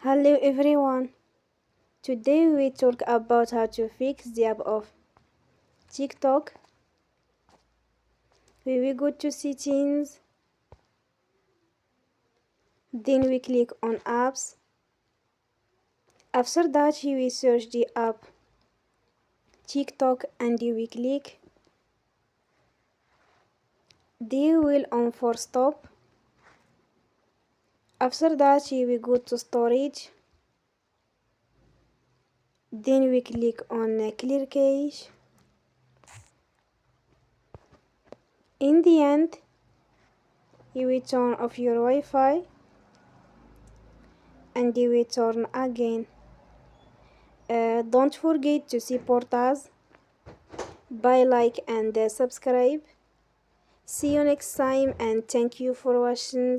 Hello everyone. Today we talk about how to fix the app of TikTok. We will go to settings, then we click on apps. After that we will search the app TikTok and we click. They will on for stop. After that we will go to storage. Then we click on clear cache. In the end, you will turn off your Wi-Fi and you will turn again. Don't forget to support us by like and subscribe. See you next time and thank you for watching.